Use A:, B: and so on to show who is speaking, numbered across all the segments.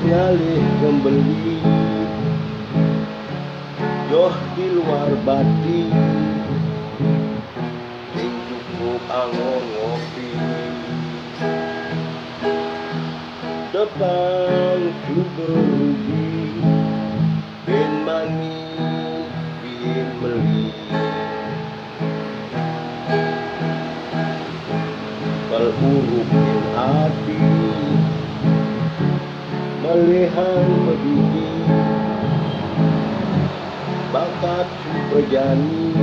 A: ngalih kembali joh di luar bati sing cukup angon ngopi depan berugi ben mangi bin meli bal uruk bin hati melihan medidi bakat superjani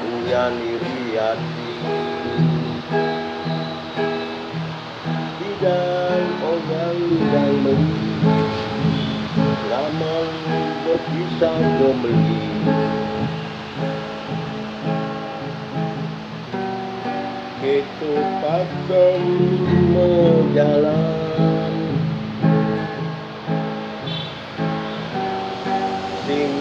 A: uyani riati bidang ogang dan meli laman berpisah gemeli itu pakem jalan sing